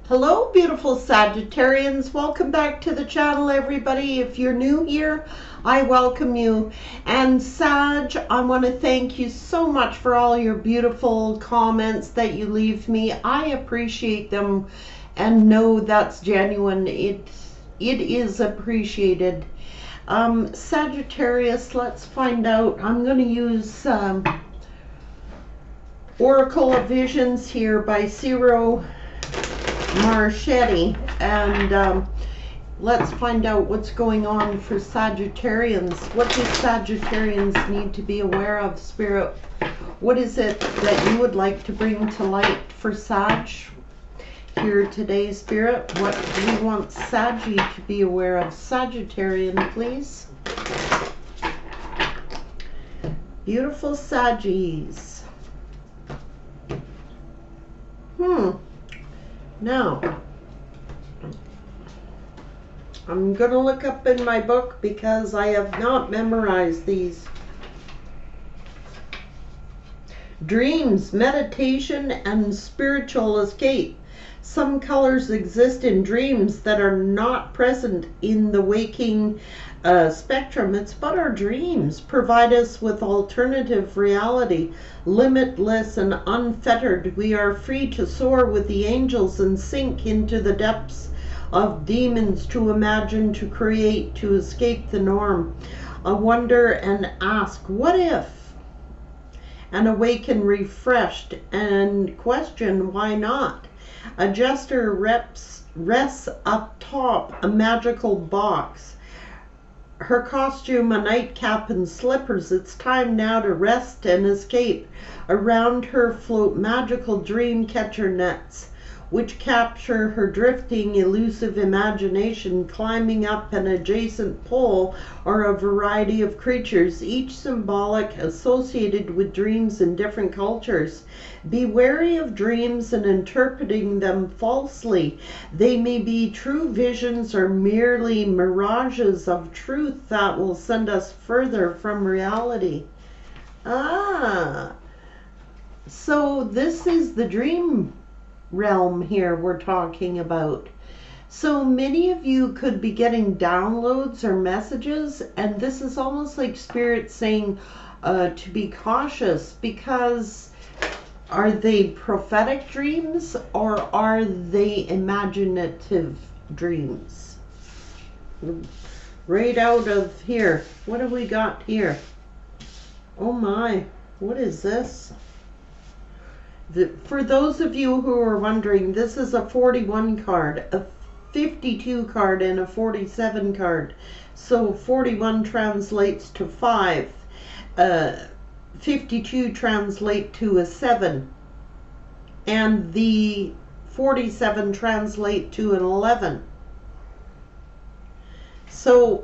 Hello, beautiful Sagittarians. Welcome back to the channel, everybody. If you're new here, I welcome you. And Sag, I want to thank you so much for all your beautiful comments that you leave me. I appreciate them and know that's genuine. It is appreciated. Sagittarius, let's find out. I'm going to use Oracle of Visions here by Ciro Marchetti, and let's find out what's going on for Sagittarians. What do Sagittarians need to be aware of, Spirit? What is it that you would like to bring to light for Sag here today, Spirit? What do you want Saggy to be aware of? Sagittarian, please. Beautiful Saggies. Now, I'm going to look up in my book because I have not memorized these. Dreams, meditation, and spiritual escape. Some colors exist in dreams that are not present in the waking spectrum. It's but our dreams provide us with alternative reality, limitless and unfettered. We are free to soar with the angels and sink into the depths of demons, to imagine, to create, to escape the norm. Wonder and ask, what if? And awaken refreshed and question, why not? A jester rests up top a magical box. Her costume, a nightcap and slippers. It's time now to rest and escape. Around her float magical dream catcher nets, which capture her drifting, elusive imagination. Climbing up an adjacent pole are a variety of creatures, each symbolic, associated with dreams in different cultures. Be wary of dreams and interpreting them falsely. They may be true visions or merely mirages of truth that will send us further from reality. So this is the dream realm here we're talking about. So many of you could be getting downloads or messages, and this is almost like Spirit saying to be cautious, because are they prophetic dreams or are they imaginative dreams? Right out of here. What have we got here? Oh my, what is this? For those of you who are wondering, this is a 41 card, a 52 card, and a 47 card. So 41 translates to 5. 52 translate to a 7. And the 47 translate to an 11. So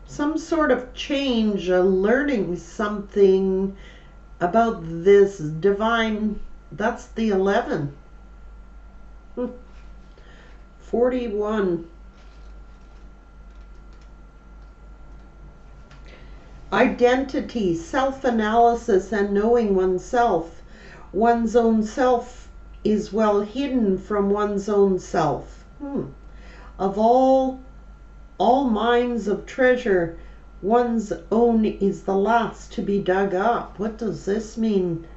some sort of change, learning something about this divine. That's the 11. 41. Identity, self-analysis, and knowing oneself. One's own self is well hidden from one's own self. Of all mines of treasure, one's own is the last to be dug up. What does this mean?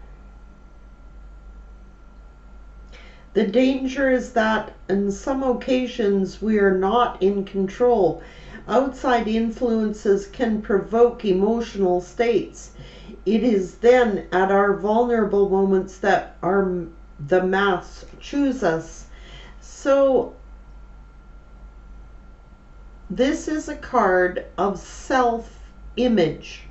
The danger is that in some occasions we are not in control. Outside influences can provoke emotional states. It is then at our vulnerable moments that the masks choose us. So this is a card of self-image.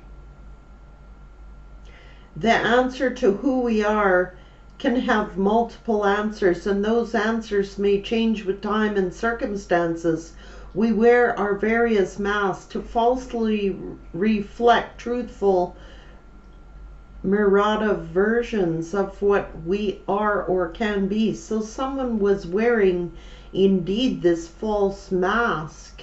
The answer to who we are can have multiple answers, and those answers may change with time and circumstances. We wear our various masks to falsely reflect truthful, mirada versions of what we are or can be. So someone was wearing indeed this false mask.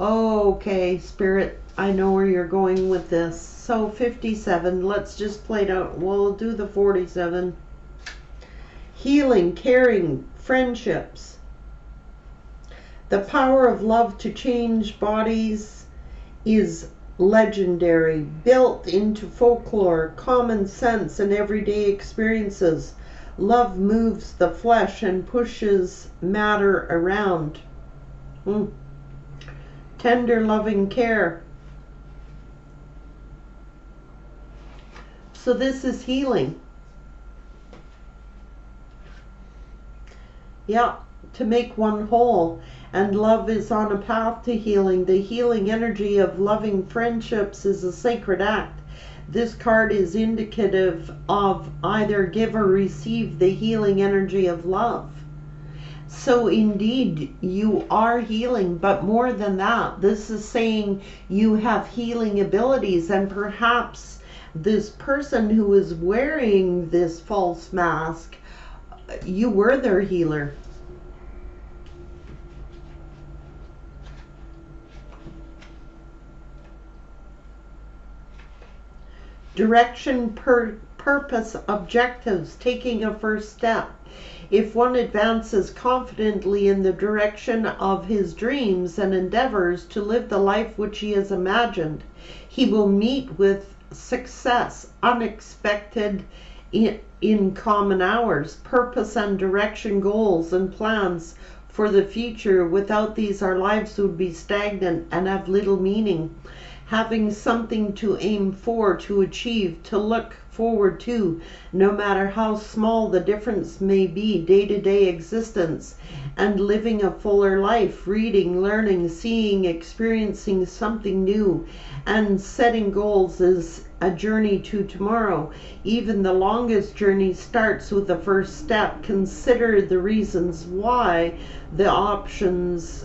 Okay, Spirit, I know where you're going with this. So 57, let's just play it out. We'll do the 47. healing, caring, friendships. The power of love to change bodies is legendary, built into folklore, common sense, and everyday experiences. Love moves the flesh and pushes matter around. Tender, loving care. So this is healing. Yeah, to make one whole. And love is on a path to healing. The healing energy of loving friendships is a sacred act. This card is indicative of either give or receive the healing energy of love. So indeed, you are healing, but more than that, this is saying you have healing abilities, and perhaps this person who is wearing this false mask, you were their healer. Direction, purpose, objectives, taking a first step. If one advances confidently in the direction of his dreams and endeavors to live the life which he has imagined, he will meet with success, unexpected in common hours. Purpose and direction, goals and plans for the future. Without these, our lives would be stagnant and have little meaning. Having something to aim for, to achieve, to look forward to, no matter how small the difference may be, day-to-day existence, and living a fuller life, reading, learning, seeing, experiencing something new, and setting goals is a journey to tomorrow. Even the longest journey starts with the first step. Consider the reasons why, the options,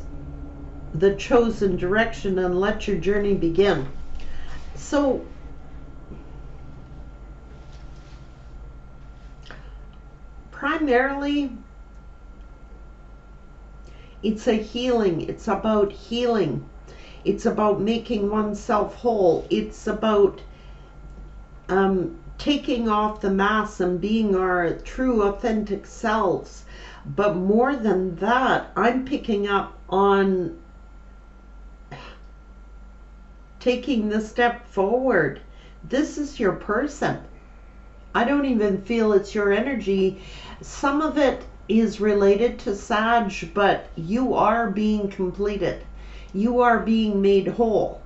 the chosen direction, and let your journey begin. So primarily it's a healing. It's about healing. It's about making oneself whole. It's about taking off the mask and being our true authentic selves. But more than that, I'm picking up on taking the step forward. This is your person. I don't even feel it's your energy. Some of it is related to Sag, but you are being completed. You are being made whole.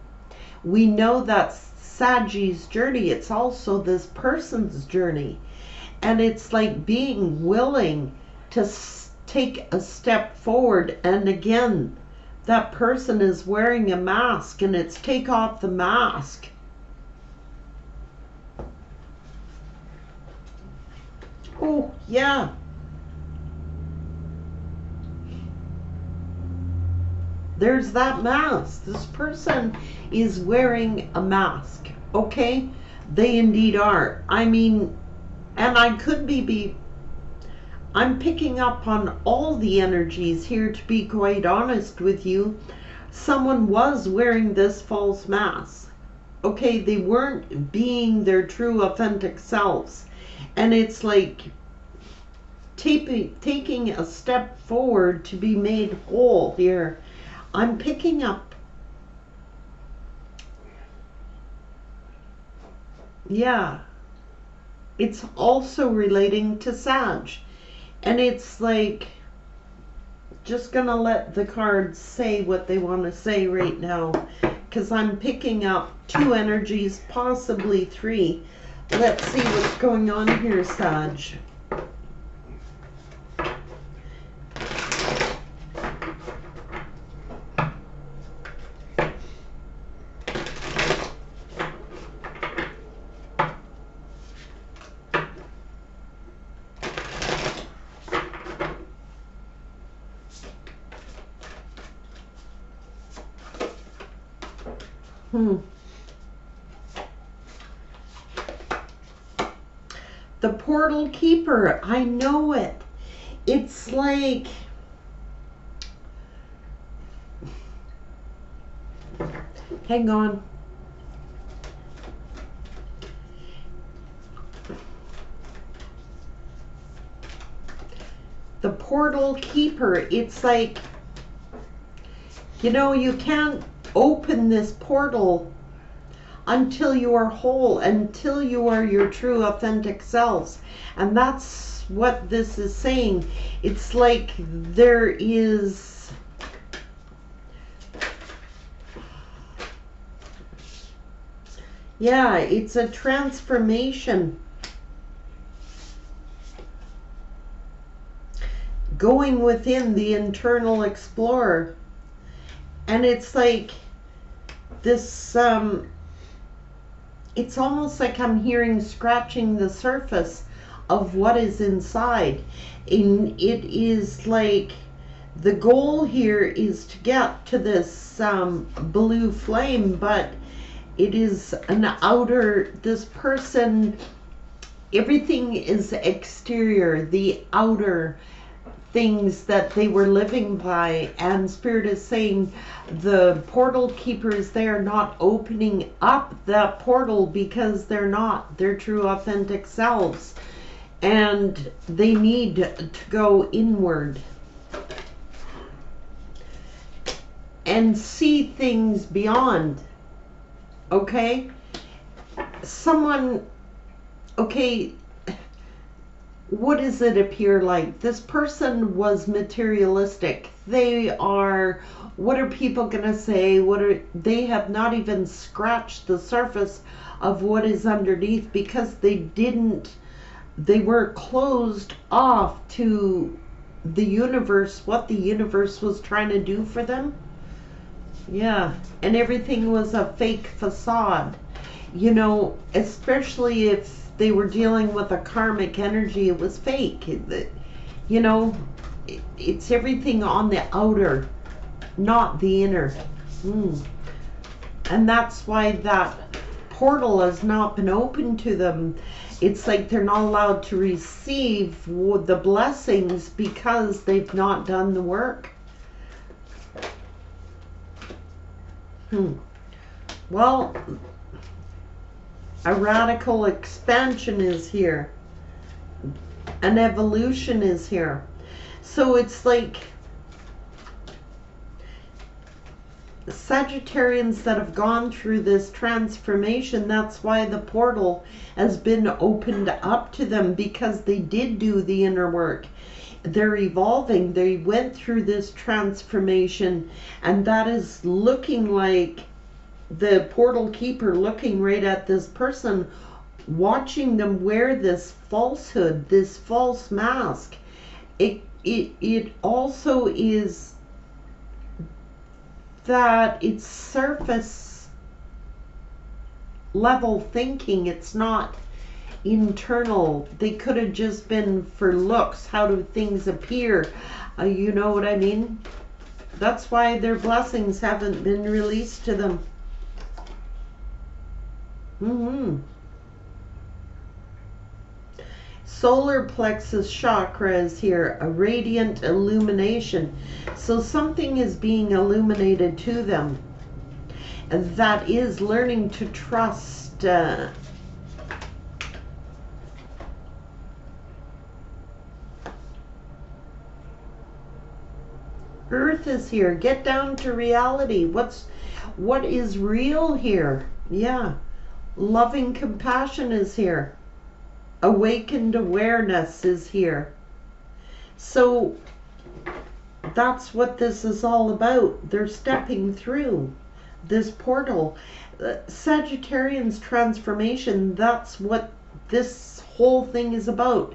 We know that's Sag's journey. It's also this person's journey. And it's like being willing to take a step forward. And again, that person is wearing a mask, and it's take off the mask. Oh, yeah. There's that mask. This person is wearing a mask, okay? They indeed are. I mean, and I could be I'm picking up on all the energies here, to be quite honest with you. Someone was wearing this false mask. Okay, they weren't being their true authentic selves. And it's like taking a step forward to be made whole here. I'm picking up, yeah, it's also relating to Sag. And it's like, just gonna let the cards say what they want to say right now, because I'm picking up 2 energies, possibly 3. Let's see what's going on here, Sag. The portal keeper, I know it. It's like, hang on. The portal keeper, it's like, you know, you can't open this portal until you are whole, until you are your true authentic selves. And that's what this is saying. It's like there is, yeah, it's a transformation going within the internal explorer. And it's like this, it's almost like I'm hearing scratching the surface of what is inside. And it is like the goal here is to get to this blue flame, but it is an outer, this person, everything is exterior, the outer things that they were living by. And Spirit is saying the portal keepers, they are not opening up that portal because they're not their true authentic selves, and they need to go inward and see things beyond. Okay, someone, okay, what does it appear like? This person was materialistic. They are, what are people gonna say? They have not even scratched the surface of what is underneath, because they were closed off to the universe, what the universe was trying to do for them. Yeah, and everything was a fake facade. You know, especially if they were dealing with a karmic energy, it was fake. You know, it's everything on the outer, not the inner. And that's why that portal has not been open to them. It's like they're not allowed to receive the blessings because they've not done the work. Well, a radical expansion is here. An evolution is here. So it's like Sagittarians that have gone through this transformation, that's why the portal has been opened up to them, because they did do the inner work. They're evolving. They went through this transformation, and that is looking like the portal keeper looking right at this person, watching them wear this falsehood, this false mask. It also is that it's surface level thinking. It's not internal. They could have just been for looks. How do things appear? You know what I mean? That's why their blessings haven't been released to them. Solar plexus chakra is here, a radiant illumination. So something is being illuminated to them. And that is learning to trust. Earth is here. Get down to reality. What is real here? Yeah. Loving compassion is here. Awakened awareness is here. So that's what this is all about. They're stepping through this portal. Sagittarians transformation, that's what this whole thing is about.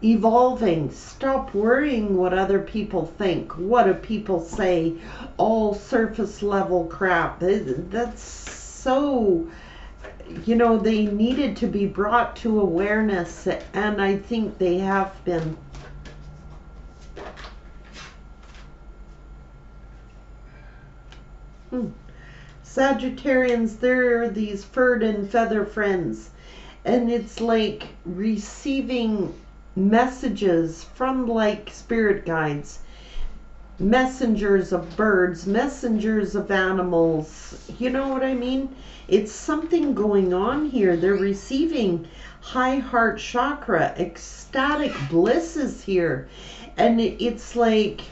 Evolving. Stop worrying what other people think. What do people say? All surface level crap. That's so, you know, they needed to be brought to awareness, and I think they have been. Sagittarians, they're these furred and feather friends, and it's like receiving messages from like spirit guides, messengers of birds, messengers of animals. You know what I mean? It's something going on here. They're receiving high heart chakra. Ecstatic bliss is here. And it's like,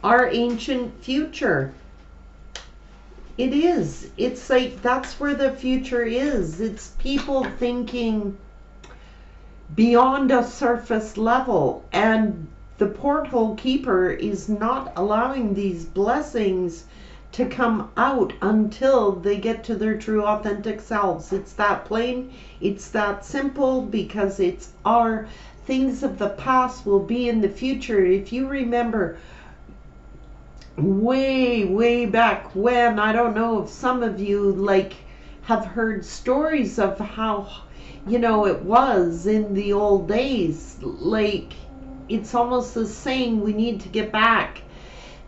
our ancient future. It is. It's like that's where the future is. It's people thinking beyond a surface level, and the porthole keeper is not allowing these blessings to come out until they get to their true authentic selves. It's that plain, it's that simple, because it's our things of the past will be in the future. If you remember way back when, I don't know if some of you like have heard stories of how, you know, it was in the old days. Like, it's almost the same. We need to get back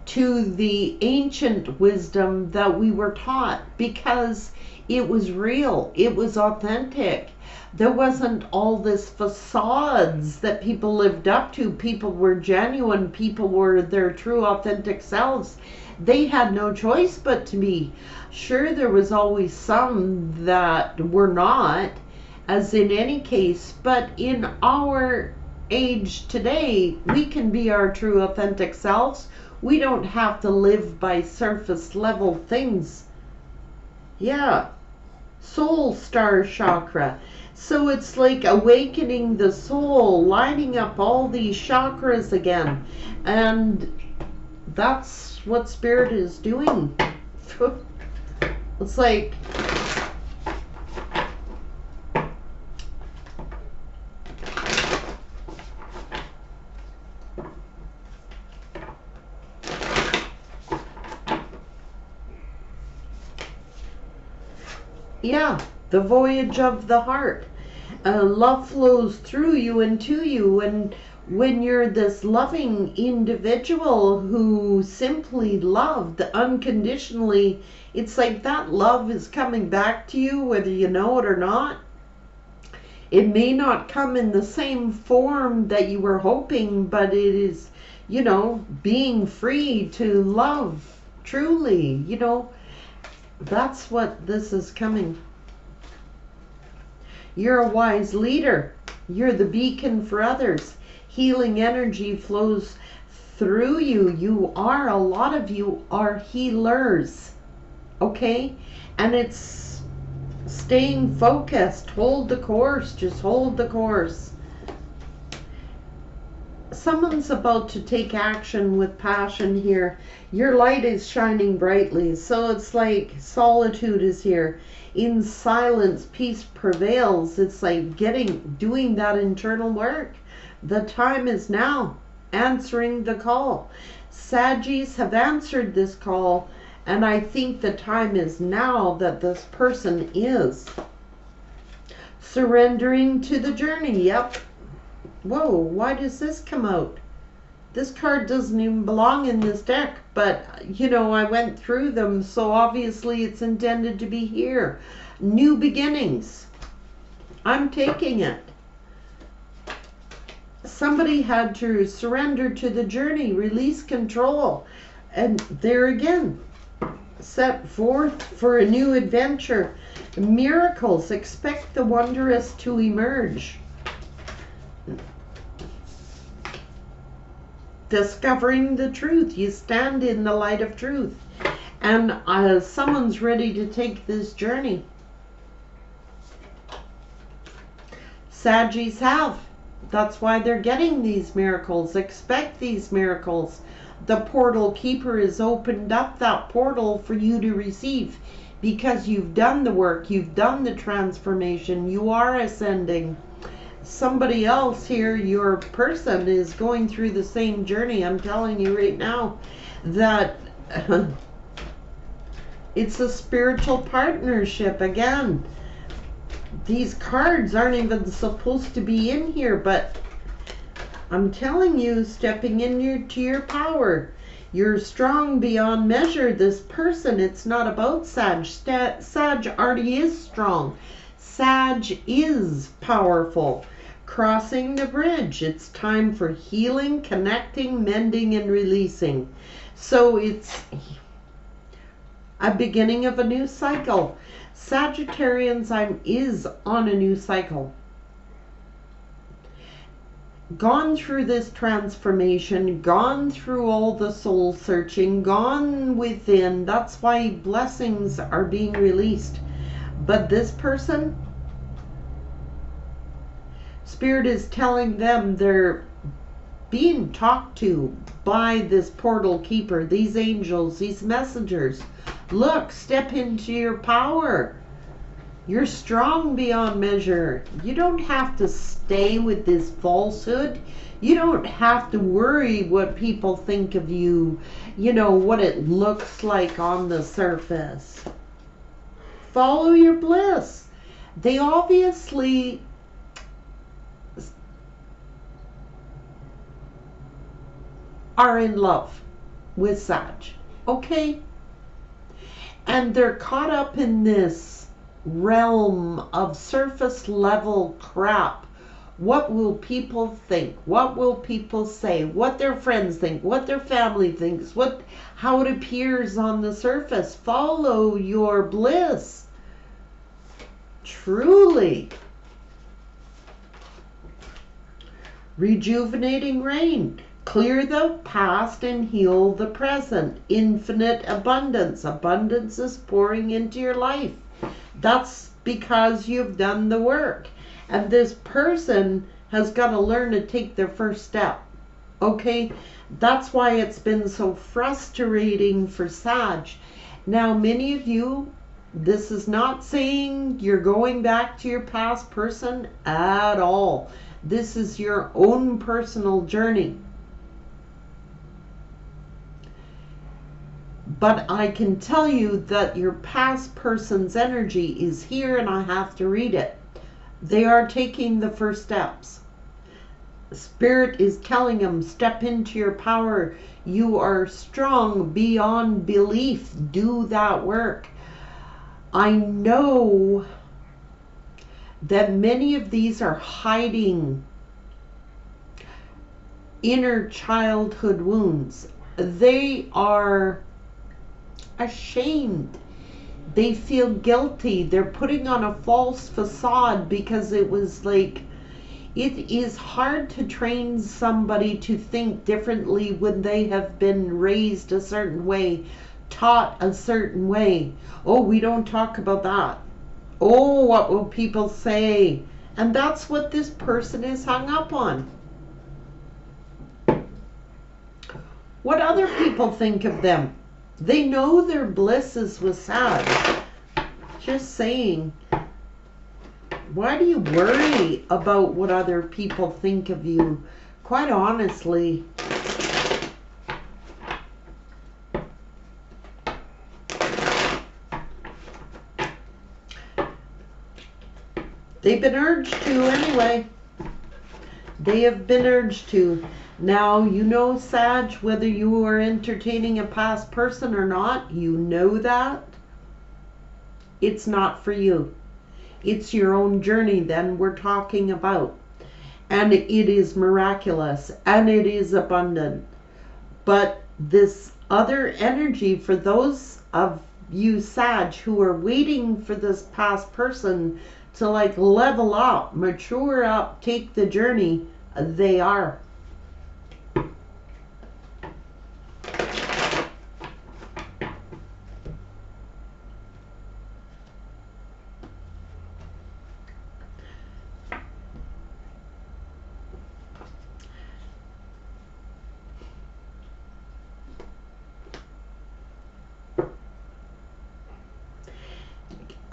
to the ancient wisdom that we were taught, because it was real, it was authentic. There wasn't all this facades that people lived up to. People were genuine, people were their true authentic selves. They had no choice but to be. Sure, there was always some that were not, as in any case, but in our age today, we can be our true authentic selves. We don't have to live by surface level things. Yeah. Soul star chakra. So it's like awakening the soul, lining up all these chakras again. And that's what Spirit is doing. It's like, yeah, the voyage of the heart. Love flows through you and to you, and when you're this loving individual who simply loved unconditionally, it's like that love is coming back to you whether you know it or not. It may not come in the same form that you were hoping, but it is, you know, being free to love truly, you know. That's what this is coming. You're a wise leader. You're the beacon for others. Healing energy flows through you. You are, a lot of you are healers. Okay? And it's staying focused. Hold the course. Just hold the course. Someone's about to take action with passion here. Your light is shining brightly. So it's like solitude is here. In silence, peace prevails. It's like doing that internal work. The time is now. Answering the call. Saggies have answered this call, and I think the time is now that this person is surrendering to the journey. Yep. Whoa, why does this come out? This card doesn't even belong in this deck, but, you know, I went through them, so obviously it's intended to be here. New beginnings. I'm taking it. Somebody had to surrender to the journey, release control, and there again, set forth for a new adventure. Miracles, expect the wondrous to emerge. Discovering the truth. You stand in the light of truth. And someone's ready to take this journey. Saggies have. That's why they're getting these miracles. Expect these miracles. The portal keeper has opened up that portal for you to receive, because you've done the work. You've done the transformation. You are ascending. Somebody else here, your person, is going through the same journey. I'm telling you right now that it's a spiritual partnership again. These cards aren't even supposed to be in here, but I'm telling you, stepping into your power. You're strong beyond measure. This person, it's not about Sag. Sag already is strong. Sag is powerful. Crossing the bridge. It's time for healing, connecting, mending, and releasing. So it's a beginning of a new cycle. Sagittarians is on a new cycle. Gone through this transformation, gone through all the soul searching, gone within. That's why blessings are being released. But this person, Spirit is telling them they're being talked to by this portal keeper, these angels, these messengers. Look, step into your power. You're strong beyond measure. You don't have to stay with this falsehood. You don't have to worry what people think of you, you know, what it looks like on the surface. Follow your bliss. They obviously are in love with Sag, okay? And they're caught up in this realm of surface level crap. What will people think? What will people say? What their friends think? What their family thinks? How it appears on the surface. Follow your bliss. Truly. Rejuvenating rain. Clear the past and heal the present. Infinite abundance. Abundance is pouring into your life. That's because you've done the work. And this person has got to learn to take their first step. Okay? That's why it's been so frustrating for Sag. Now, many of you, this is not saying you're going back to your past person at all. This is your own personal journey. But I can tell you that your past person's energy is here, and I have to read it. They are taking the first steps. Spirit is telling them, step into your power. You are strong beyond belief. Do that work. I know that many of these are hiding inner childhood wounds. They are ashamed. They feel guilty. They're putting on a false facade because it was like, it is hard to train somebody to think differently when they have been raised a certain way, taught a certain way. Oh, we don't talk about that. Oh, what will people say? And that's what this person is hung up on. What other people think of them. They know their bliss is with Sag. Just saying. Why do you worry about what other people think of you? Quite honestly. They've been urged to anyway. They have been urged to. Now, you know, Sag, whether you are entertaining a past person or not, you know that. It's not for you. It's your own journey then we're talking about. And it is miraculous and it is abundant. But this other energy, for those of you, Sag, who are waiting for this past person to like level up, mature up, take the journey, they are.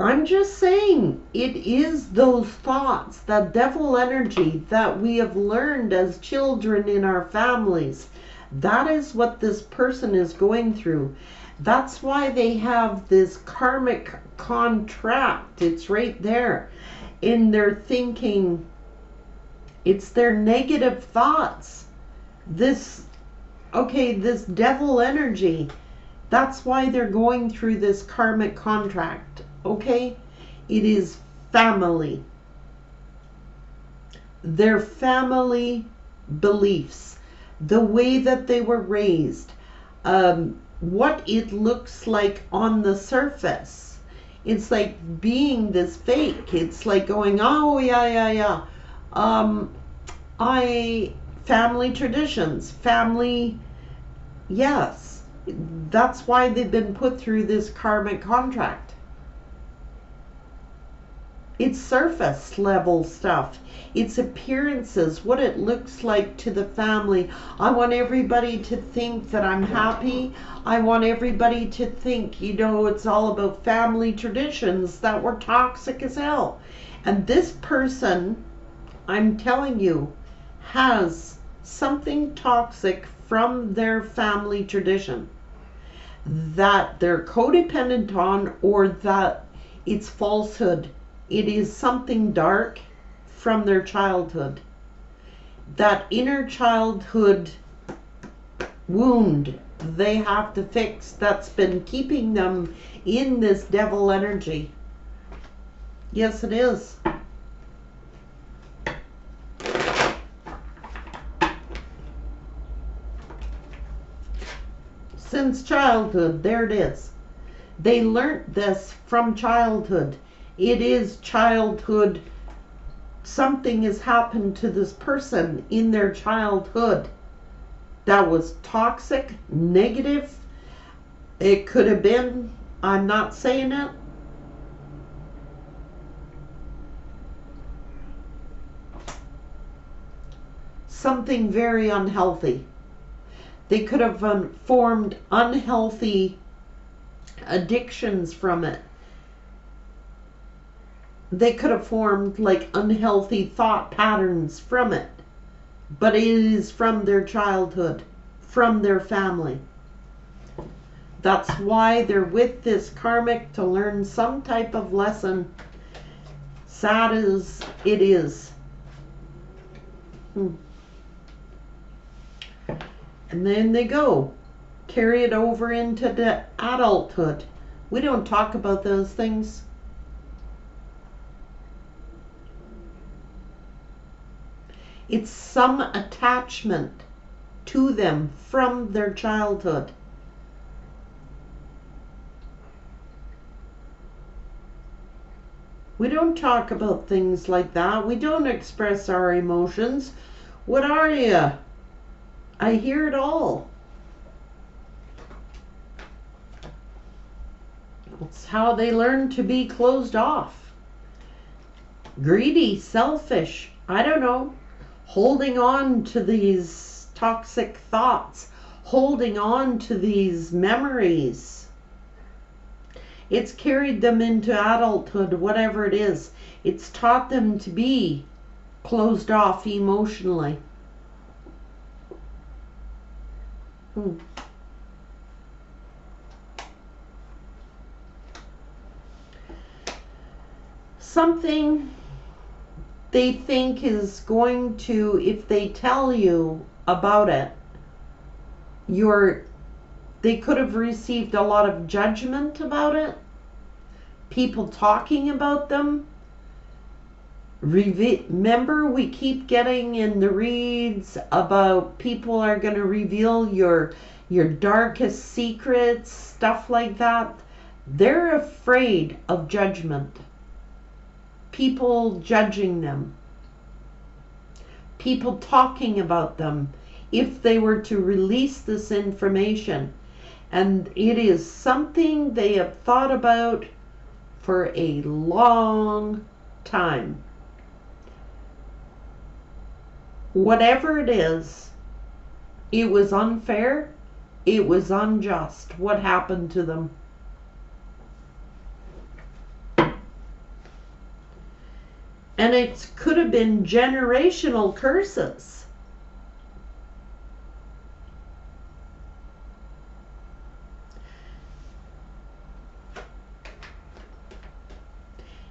I'm just saying, it is those thoughts, that devil energy that we have learned as children in our families. That is what this person is going through. That's why they have this karmic contract. It's right there in their thinking. It's their negative thoughts. This devil energy. That's why they're going through this karmic contract. Okay? It is family. their family beliefs, the way that they were raised, what it looks like on the surface. It's like being this fake. It's like going, oh yeah. I family traditions, family, yes. That's why they've been put through this karmic contract. It's surface level stuff. It's appearances, what it looks like to the family. I want everybody to think that I'm happy. I want everybody to think, it's all about family traditions that were toxic as hell. And this person, I'm telling you, has something toxic from their family tradition that they're codependent on, or that it's falsehood. It is something dark from their childhood. That inner childhood wound they have to fix, that's been keeping them in this devil energy. Yes, it is. Since childhood, there it is. They learnt this from childhood. It is childhood. Something has happened to this person in their childhood that was toxic, negative. It could have been, I'm not saying it, something very unhealthy. They could have formed unhealthy addictions from it. They could have formed like unhealthy thought patterns from it. But it is from their childhood, from their family. That's why they're with this karmic, to learn some type of lesson. Sad as it is. And then they go, carry it over into the adulthood. We don't talk about those things. It's some attachment to them from their childhood. We don't talk about things like that. We don't express our emotions. What are you? I hear it all. It's how they learn to be closed off. Greedy, selfish, I don't know. Holding on to these toxic thoughts. Holding on to these memories. It's carried them into adulthood, whatever it is. It's taught them to be closed off emotionally. Something they think is going to, if they tell you about it, they could have received a lot of judgment about it. People talking about them. Remember, we keep getting in the reads about people are going to reveal your darkest secrets, stuff like that. They're afraid of judgment. People judging them. People talking about them if they were to release this information. And it is something they have thought about for a long time. Whatever it is, it was unfair, it was unjust what happened to them. And it could have been generational curses.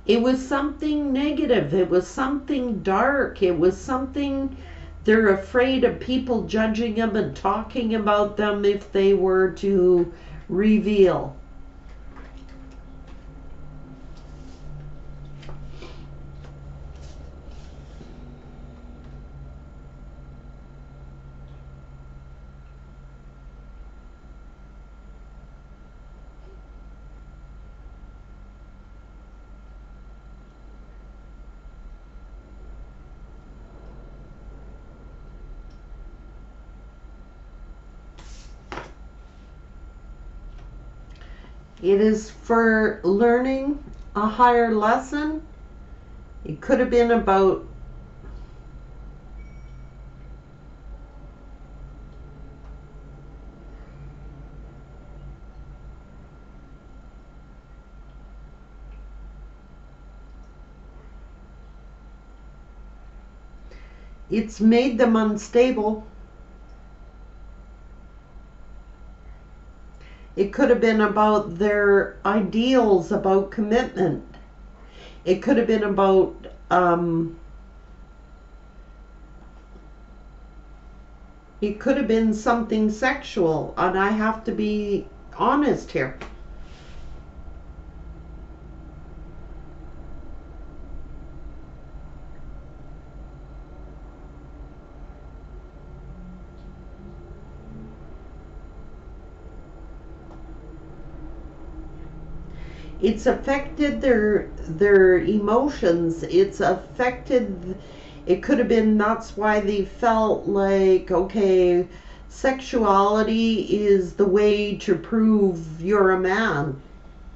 It was something negative. It was something dark. It was something they're afraid of people judging them and talking about them if they were to reveal. It is for learning a higher lesson. It could have been about it's made them unstable. It could have been about their ideals about commitment. It could have been about it could have been something sexual, and I have to be honest here. It's affected their emotions. It's affected, it could have been, that's why they felt like, okay, sexuality is the way to prove you're a man.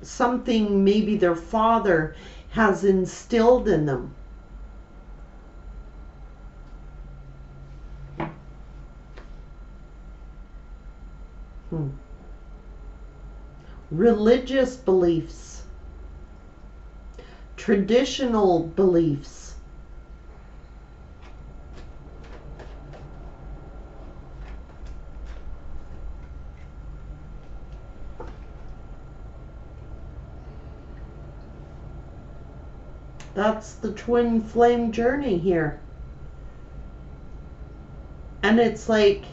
Something maybe their father has instilled in them. Religious beliefs, traditional beliefs. That's the twin flame journey here. And it's like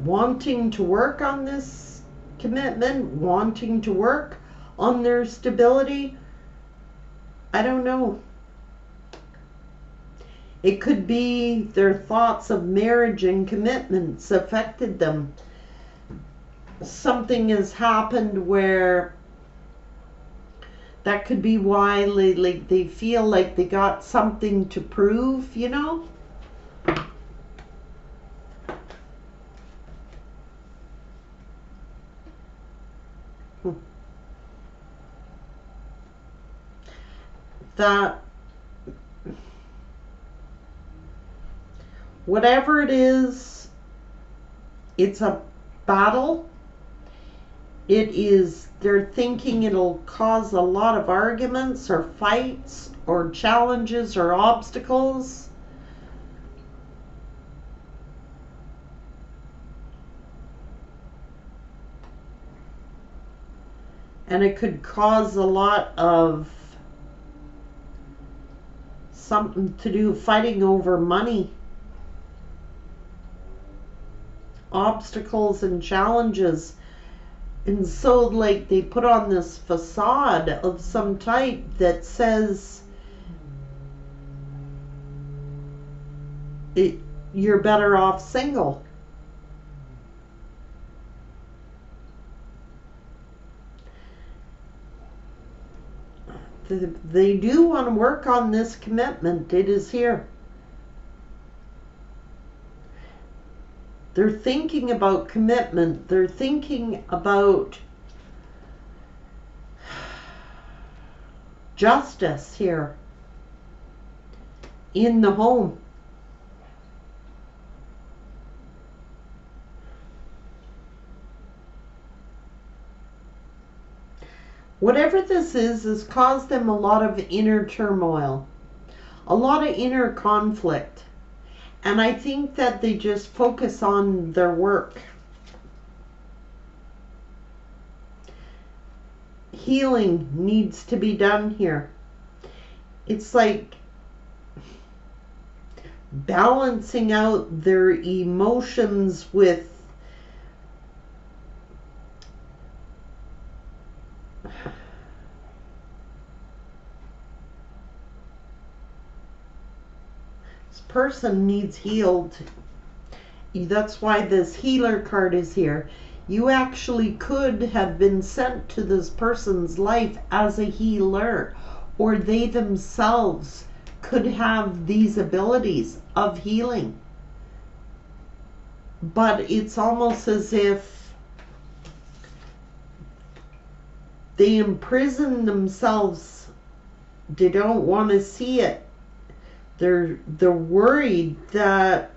wanting to work on this commitment, wanting to work on their stability. I don't know. It could be their thoughts of marriage and commitments affected them. Something has happened where that could be why they feel like they got something to prove, you know? That whatever it is, it's a battle. It is, they're thinking it'll cause a lot of arguments or fights or challenges or obstacles. And it could cause a lot of something to do fighting over money, obstacles and challenges. And so like they put on this facade of some type that says you're better off single. They do want to work on this commitment. It is here. They're thinking about commitment. They're thinking about justice here in the home. Whatever this is caused them a lot of inner turmoil, a lot of inner conflict. And I think that they just focus on their work. Healing needs to be done here. It's like balancing out their emotions with person needs healed. That's why this healer card is here. You actually could have been sent to this person's life as a healer, or they themselves could have these abilities of healing. But it's almost as if They imprison themselves. They don't want to see it. They're worried that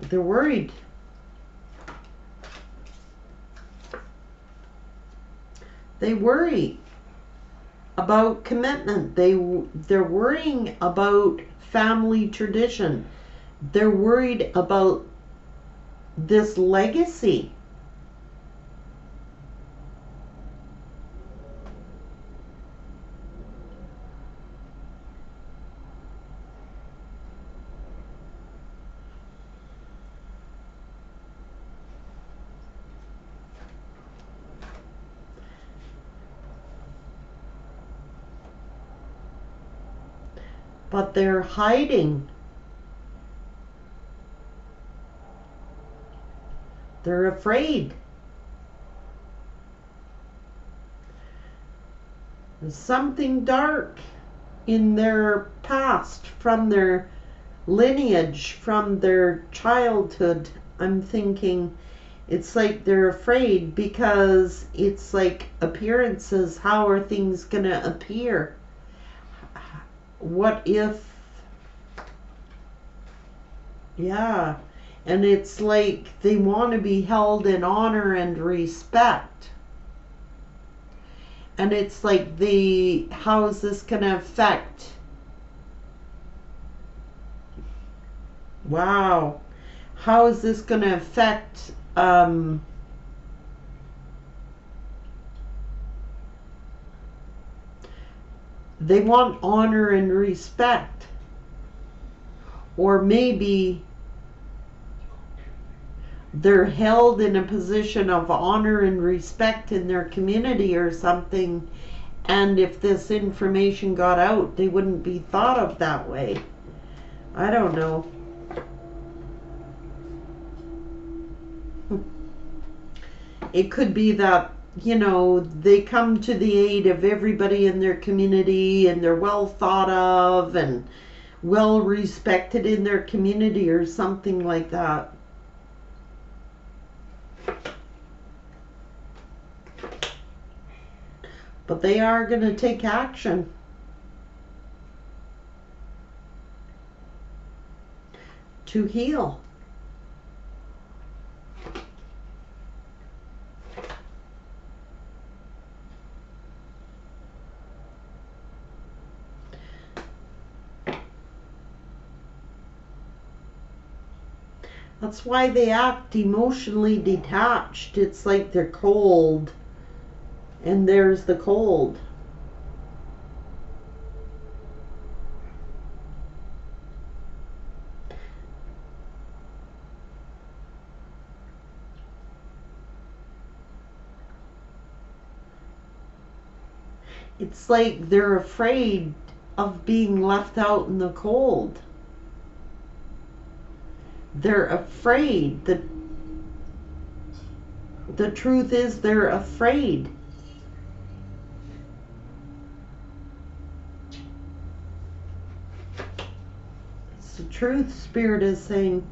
they're worried. They worry about commitment. They're worrying about family tradition. They're worried about this legacy. But they're hiding. They're afraid. There's something dark in their past, from their lineage, from their childhood. I'm thinking it's like they're afraid because it's like appearances. How are things going to appear? What if, yeah, and it's like they want to be held in honor and respect. And it's like how is this going to affect? Wow. How is this going to affect they want honor and respect. Or maybe they're held in a position of honor and respect in their community or something, and if this information got out, they wouldn't be thought of that way. I don't know. It could be that, you know, they come to the aid of everybody in their community, and they're well thought of and well respected in their community or something like that. But they are going to take action. To heal. That's why they act emotionally detached. It's like they're cold. And there's the cold. It's like they're afraid of being left out in the cold. They're afraid. The truth is they're afraid. It's the truth, Spirit is saying.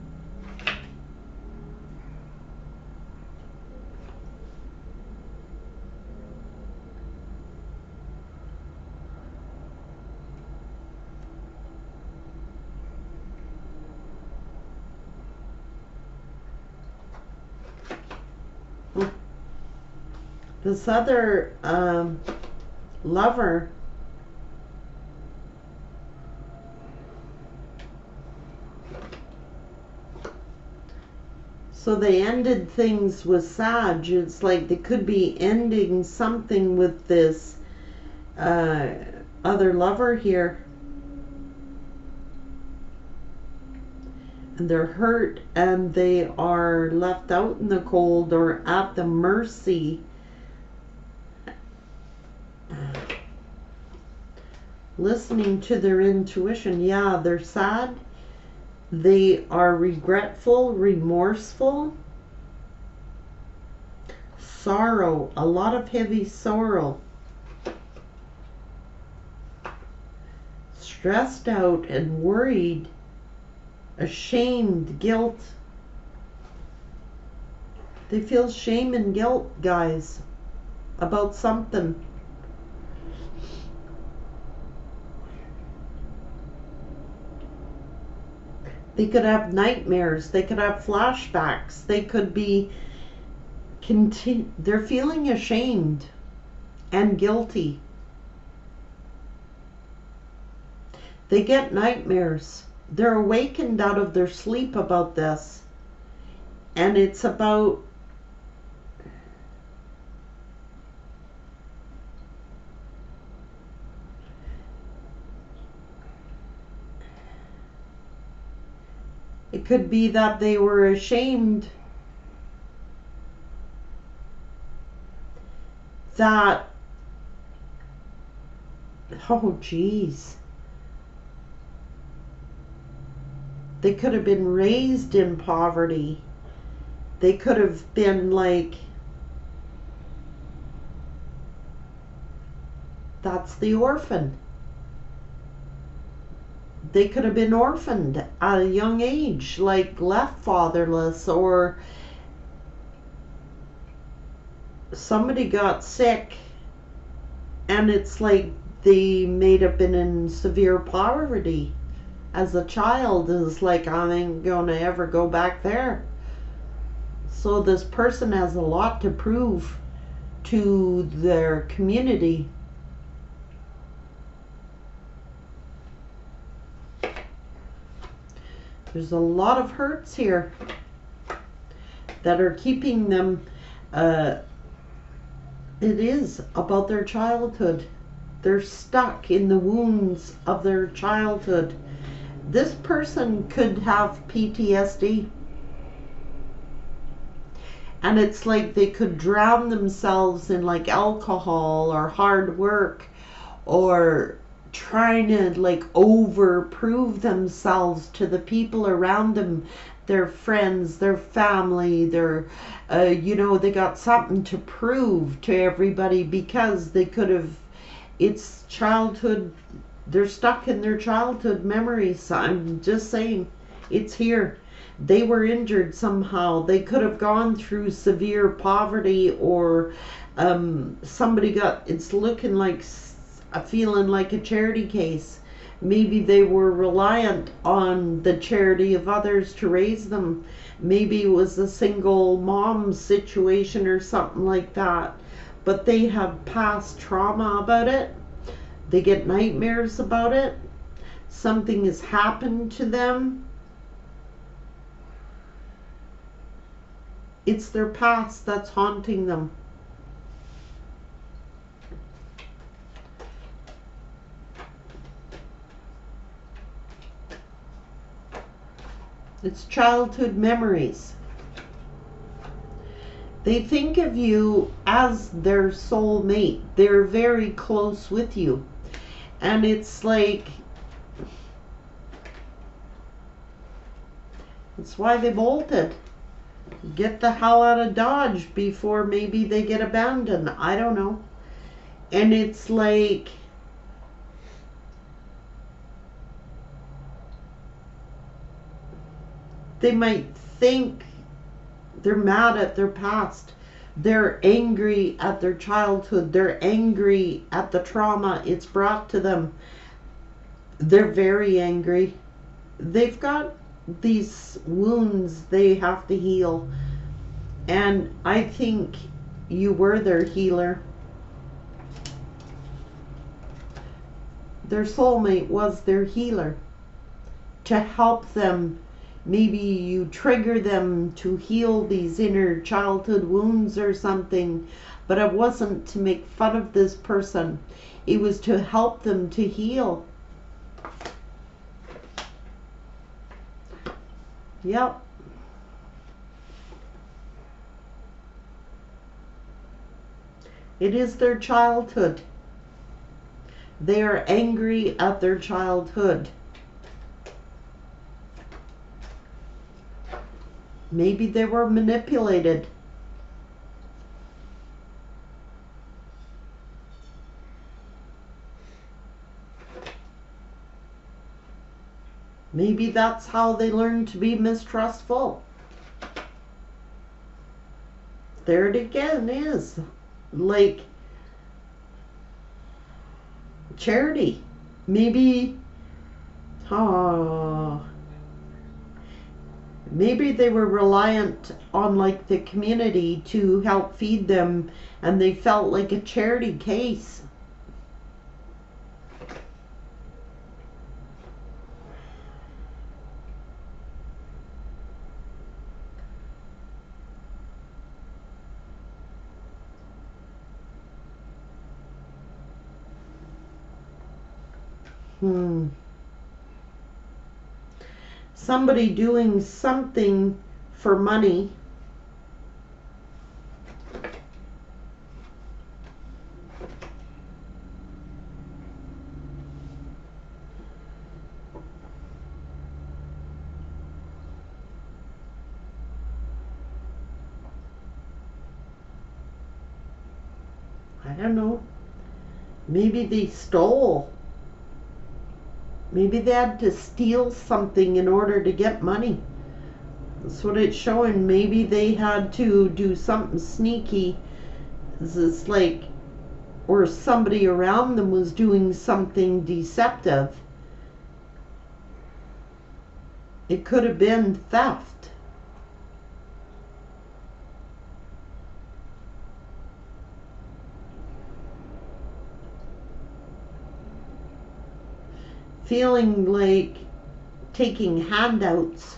This other lover, so they ended things with Sag. It's like they could be ending something with this other lover here. And they're hurt and they are left out in the cold or at the mercy. Listening to their intuition. Yeah, they're sad. They are regretful, remorseful. Sorrow. A lot of heavy sorrow. Stressed out and worried. Ashamed, guilt. They feel shame and guilt, guys. about something. They could have nightmares. They could have flashbacks. They could be they're feeling ashamed and guilty. They get nightmares. They're awakened out of their sleep about this. And it's about it could be that they were ashamed that, oh geez, they could have been raised in poverty. They could have been like, that's the orphan. They could have been orphaned at a young age, like left fatherless, or somebody got sick and it's like they may have been in severe poverty as a child. Is like, I ain't gonna ever go back there. So this person has a lot to prove to their community. There's a lot of hurts here that are keeping them, it is about their childhood. They're stuck in the wounds of their childhood. This person could have PTSD. And it's like they could drown themselves in like alcohol or hard work, or trying to like over prove themselves to the people around them, their friends, their family, their you know, they got something to prove to everybody because they could have, it's childhood, they're stuck in their childhood memories. I'm just saying, it's here. They were injured somehow. They could have gone through severe poverty, or somebody got, it's looking like feeling like a charity case. Maybe they were reliant on the charity of others to raise them. Maybe it was a single mom situation or something like that. But they have past trauma about it. They get nightmares about it. Something has happened to them. It's their past that's haunting them. It's childhood memories. They think of you as their soulmate. They're very close with you. And it's like, that's why they bolted. Get the hell out of Dodge before maybe they get abandoned. I don't know. And it's like, they might think they're mad at their past. They're angry at their childhood. They're angry at the trauma it's brought to them. They're very angry. They've got these wounds they have to heal. And I think you were their healer. Their soulmate was their healer to help them. Maybe you trigger them to heal these inner childhood wounds or something, but it wasn't to make fun of this person. It was to help them to heal. Yep. It is their childhood. They are angry at their childhood. Maybe they were manipulated. Maybe that's how they learned to be mistrustful. There it again is. like charity. Maybe, oh, maybe they were reliant on like the community to help feed them, and they felt like a charity case. Somebody doing something for money. I don't know. Maybe they stole. Maybe they had to steal something in order to get money. That's what it's showing. Maybe they had to do something sneaky. It's like, or somebody around them was doing something deceptive. It could have been theft. Feeling like taking handouts.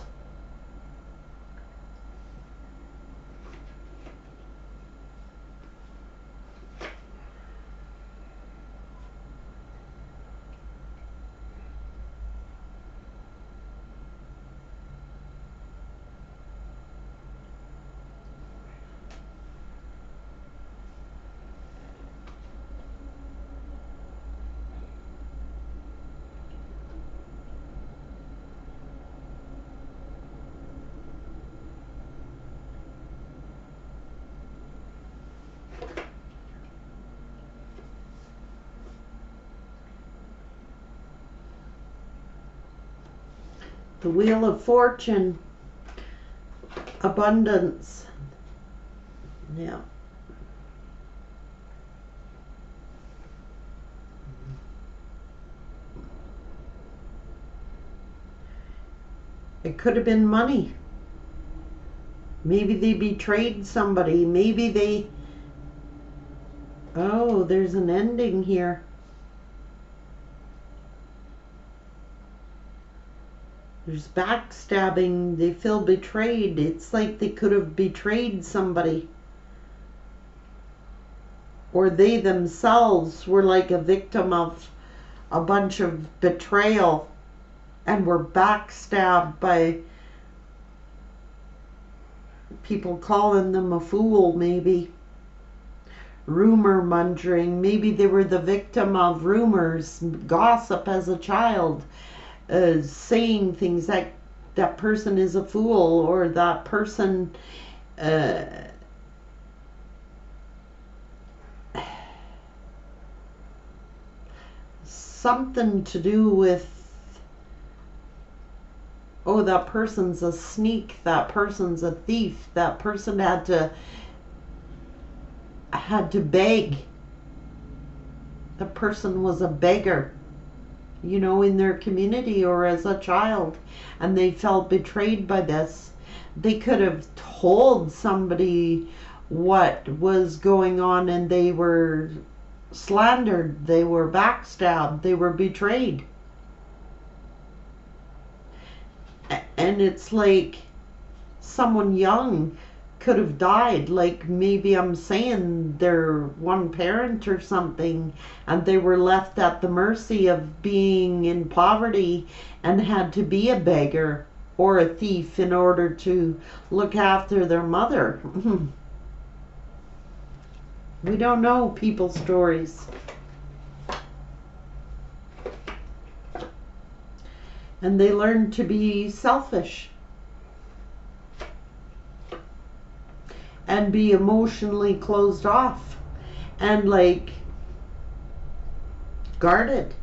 The Wheel of Fortune, abundance. Yeah. It could have been money. Maybe they betrayed somebody. Maybe they... Oh, there's an ending here. There's backstabbing. They feel betrayed. It's like they could have betrayed somebody. Or they themselves were like a victim of a bunch of betrayal and were backstabbed by people calling them a fool, maybe. Rumor mongering. Maybe they were the victim of rumors, gossip as a child. Saying things like that person is a fool, or that person something to do with, oh, that person's a sneak, that person's a thief, that person had to beg, the person was a beggar, you know, in their community or as a child, and they felt betrayed by this. They could have told somebody what was going on, and they were slandered, they were backstabbed, they were betrayed. And it's like someone young could have died, like maybe I'm saying they're one parent or something, and they were left at the mercy of being in poverty and had to be a beggar or a thief in order to look after their mother. We don't know people's stories. And they learn to be selfish and be emotionally closed off and like guarded.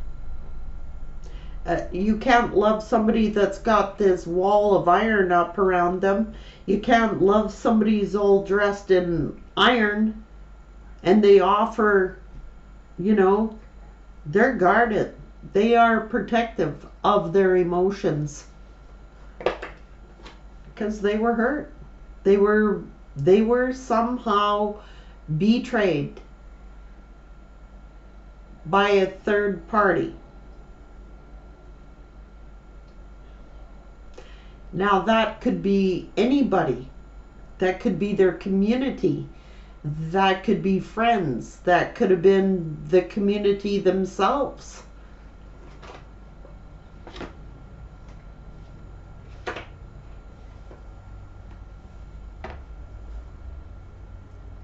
You can't love somebody that's got this wall of iron up around them. You can't love somebody who's all dressed in iron. And they offer, you know, they're guarded. They are protective of their emotions because they were hurt. They were somehow betrayed by a third party. Now that could be anybody. That could be their community. That could be friends. That could have been the community themselves.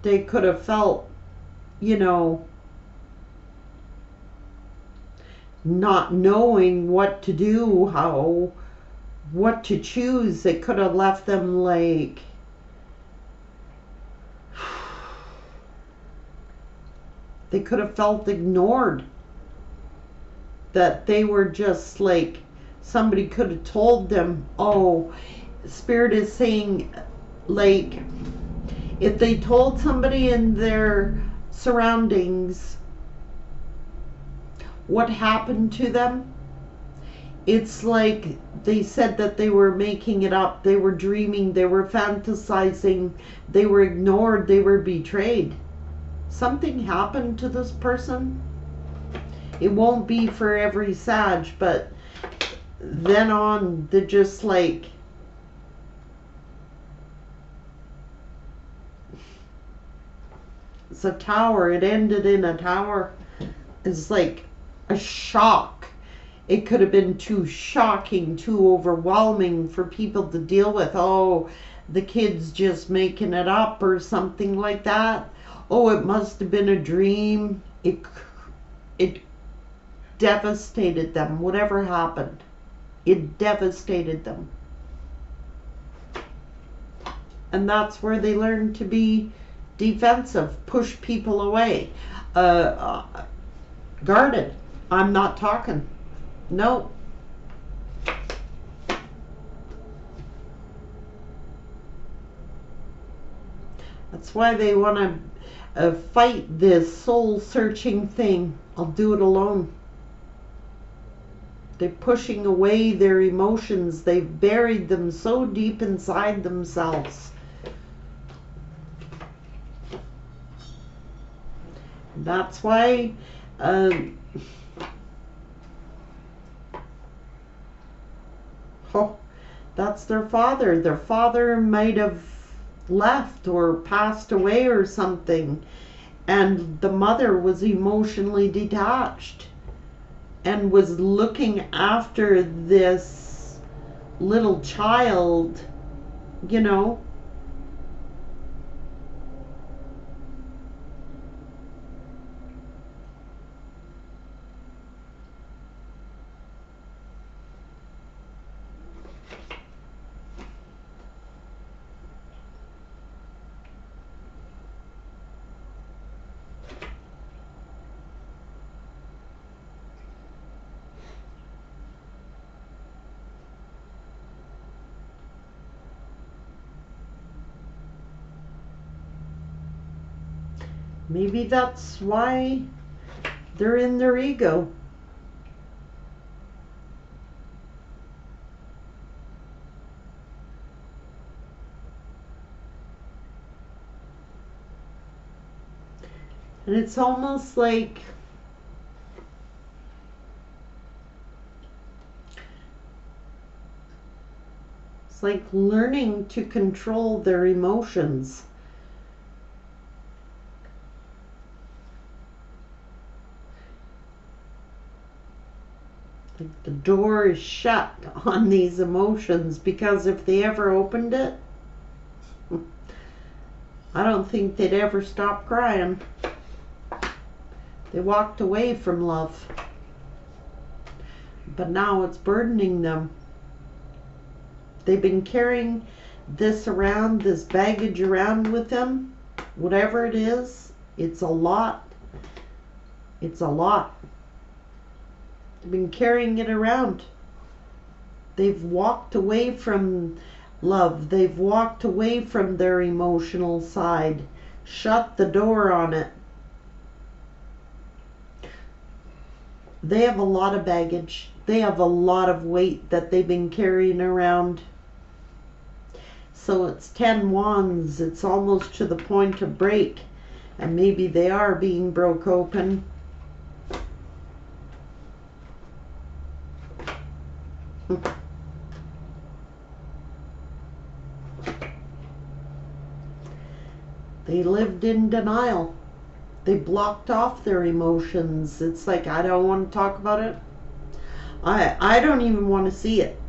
They could have felt, you know, not knowing what to do, what to choose. It could have left them like, they could have felt ignored. That they were just like, somebody could have told them, oh, Spirit is saying, like, if they told somebody in their surroundings what happened to them, it's like they said that they were making it up, they were dreaming, they were fantasizing, they were ignored, they were betrayed. Something happened to this person. It won't be for every Sag, but then on, they're just like, it's a tower. It ended in a tower. It's like a shock. It could have been too shocking, too overwhelming for people to deal with. Oh, the kid's just making it up or something like that. Oh, it must have been a dream. It devastated them. Whatever happened, it devastated them. And that's where they learned to be defensive, push people away, guarded. I'm not talking. No. That's why they want to fight this soul-searching thing. I'll do it alone. They're pushing away their emotions. They've buried them so deep inside themselves. That's why that's their father. Their father might have left or passed away or something, and the mother was emotionally detached and was looking after this little child, you know. Maybe that's why they're in their ego. And it's almost like learning to control their emotions. Like the door is shut on these emotions, because if they ever opened it, I don't think they'd ever stop crying. They walked away from love. But now it's burdening them. They've been carrying this around, this baggage around with them. Whatever it is, it's a lot. It's a lot. They've been carrying it around. They've walked away from love. They've walked away from their emotional side. Shut the door on it. They have a lot of baggage. They have a lot of weight that they've been carrying around. So it's 10 wands. It's almost to the point of break. And maybe they are being broke open. They lived in denial. They blocked off their emotions. It's like, I don't want to talk about it. I don't even want to see it.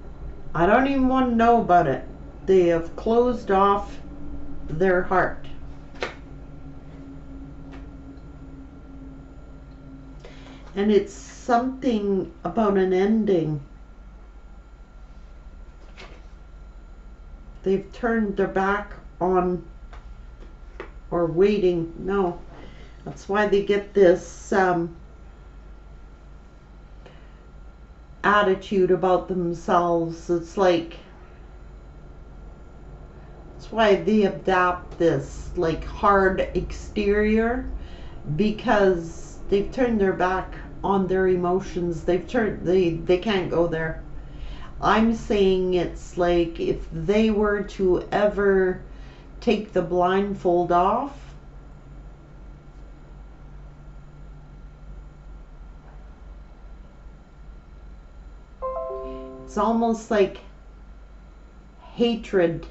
I don't even want to know about it. They have closed off their heart. And it's something about an ending. They've turned their back on, or waiting. No, that's why they get this attitude about themselves. It's like, that's why they adapt this like hard exterior, because they've turned their back on their emotions. They've turned, they can't go there. I'm saying it's like if they were to ever take the blindfold off, it's almost like hatred.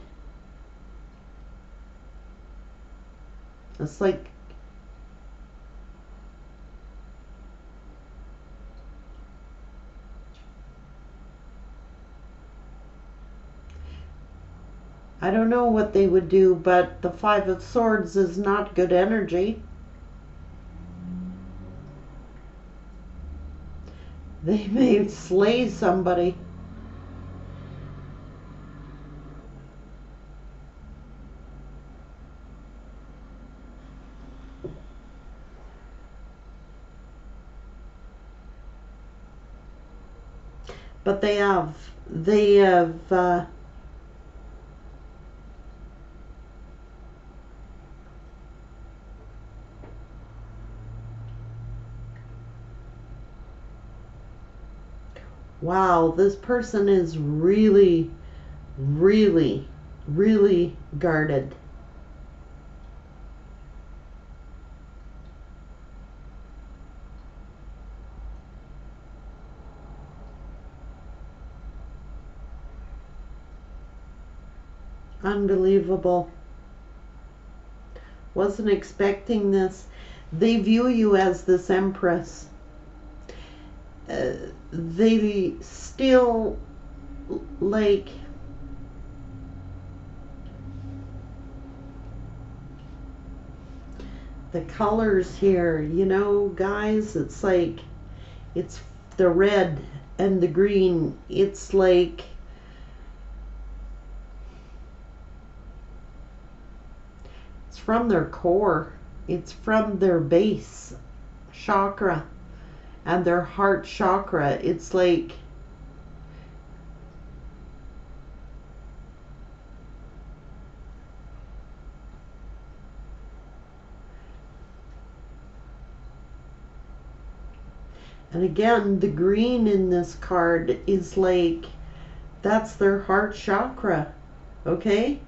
It's like I don't know what they would do, but the Five of Swords is not good energy. They may slay somebody. But they have wow, this person is really, really, really guarded. Unbelievable. Wasn't expecting this. They view you as this empress. They still like the colors here, you know, guys. It's like, it's the red and the green. It's like, it's from their core. It's from their base chakra and their heart chakra. It's like, and again, the green in this card is like, that's their heart chakra, okay?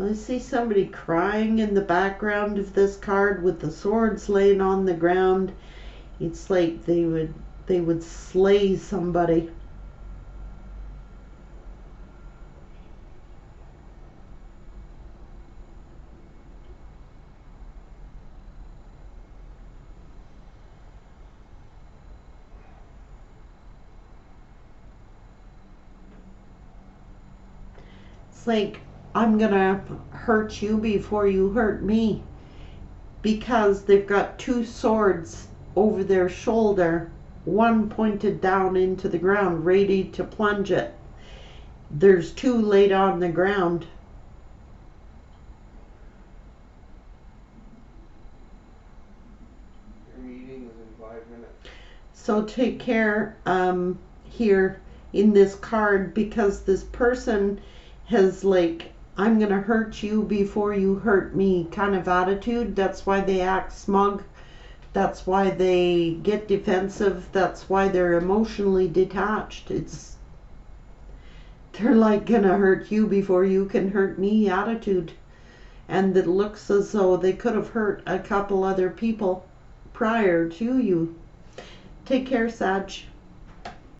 I see somebody crying in the background of this card with the swords laying on the ground. It's like they would slay somebody. It's like, I'm gonna hurt you before you hurt me, because they've got two swords over their shoulder, one pointed down into the ground, ready to plunge it. There's two laid on the ground. Your meeting is in 5 minutes. So take care here in this card, because this person has like I'm going to hurt you before you hurt me kind of attitude. That's why they act smug. That's why they get defensive. That's why they're emotionally detached. They're like going to hurt you before you can hurt me attitude. And it looks as though they could have hurt a couple other people prior to you. Take care, Sag.